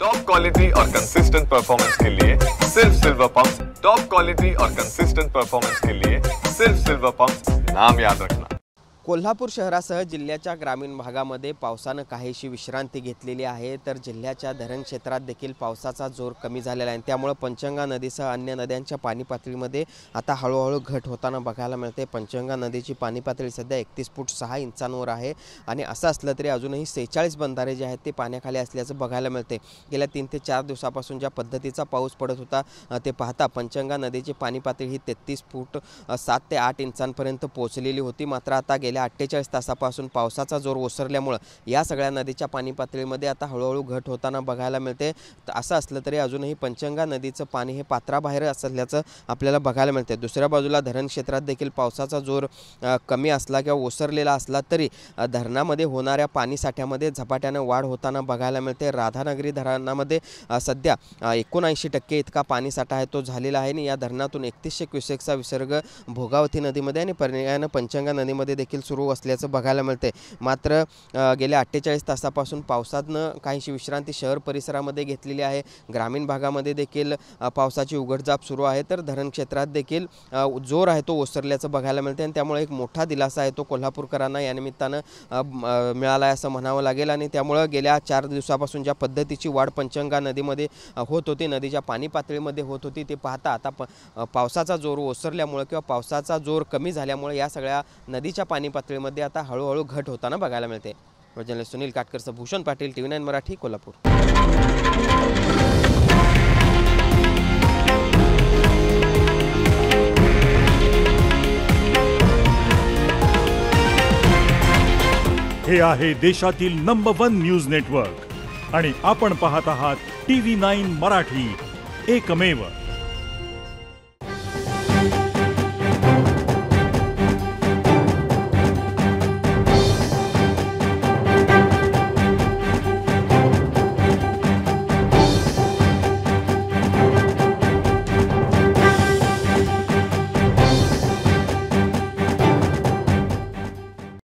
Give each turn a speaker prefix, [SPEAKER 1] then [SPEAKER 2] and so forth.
[SPEAKER 1] Top quality और consistent performance के लिए सिर्फ सिल्वर पंप्स। टॉप क्वालिटी और कंसिस्टेंट परफॉर्मेंस के लिए सिर्फ सिल्वर पंप्स, नाम याद रखना।
[SPEAKER 2] कोल्हापूर शहरासह जिल्ह्याच्या ग्रामीण भागामध्ये पावसानं काहीशी विश्रांती घेतलेली आहे, तर जिल्ह्याच्या धरण क्षेत्रात देखील पावसाचा जोर कमी झालेला आहे। त्यामुळे पंचगंगा नदीसह अन्य नद्यांच्या पाणी पातळीमध्ये आता हळूहळू घट होताना बघायला मिळते। पंचगंगा नदीची पाणी पातळी सध्या 31.6 फूट आहे आणि असं असलं तरी अजूनही 46 बंधारे जे आहेत ते पाण्याखाली असल्याचं बघायला मिळते। गेल्या 3 ते 4 दिवसापासून ज्या पद्धतीचा पाऊस पडत होता ते पाहता पंचगंगा नदीची पाणी पातळी ही 33.7 ते 8 इंचांपर्यंत पोहोचलेली होती। मात्र आता गेल्या 48 तासापासून पावसाचा जोर ओसरल्यामुळे या सगळ्या नदीच्या पाणी पातळीमध्ये आता हळूहळू घट होताना बघायला मिळते। असं असलं तरी अजूनही पंचगंगा नदीचं पाणी हे पात्राबाहेर असल्याचं आपल्याला बघायला मिळते। दुसऱ्या बाजूला धरण क्षेत्रात देखील पावसाचा जोर कमी असला किंवा ओसरलेला असला तरी धरणामध्ये होणाऱ्या पाणी साठ्यामध्ये झपाट्याने वाढ होताना बघायला मिळते। राधानगरी धरणामध्ये सध्या 79% इतका पाणी साठा आहे तो झालेला आहे आणि या धरणातून 3100 क्युसेकचा विसर्ग भोगावती नदीमध्ये आणि पर्यायाने पंचगंगा नदीमध्ये देखील सुरू असल्याचं बघायला मिळते। मात्र गेल्या 48 तासापासून पावसानं काहीशी विश्रांती शहर परिसरामध्ये घेतलेली आहे। ग्रामीण भागामध्ये देखील पावसाची उघडझाप सुरू आहे, तर धरण क्षेत्रात देखील जोर आहे तो ओसरल्याचं बघायला मिळते आणि त्यामुळे एक मोठा दिलासा आहे तो कोल्हापूरकरांना या निमित्तानं मिळाला आहे असं म्हणावं लागेल। आणि त्यामुळे गेल्या 4 दिवसापासून ज्या पद्धतीची वाढ पंचगंगा नदीमध्ये होत होती, नदीच्या पाणी पातळीमध्ये होत होती, ते पाहता आता पावसाचा जोर ओसरल्यामुळे किंवा पावसाचा जोर कमी झाल्यामुळे या सगळ्या नदीच्या पाणी पातळीमध्ये आता हळूहळू घट होताना बघायला मिळते। Journalist Sunil Katkar, Bhushan Patil, TV9 Marathi, Kolhapur.
[SPEAKER 3] हे आहे देशातील नंबर 1 न्यूज नेटवर्क आणि आपण पाहत आहात TV9 मराठी, एकमेव।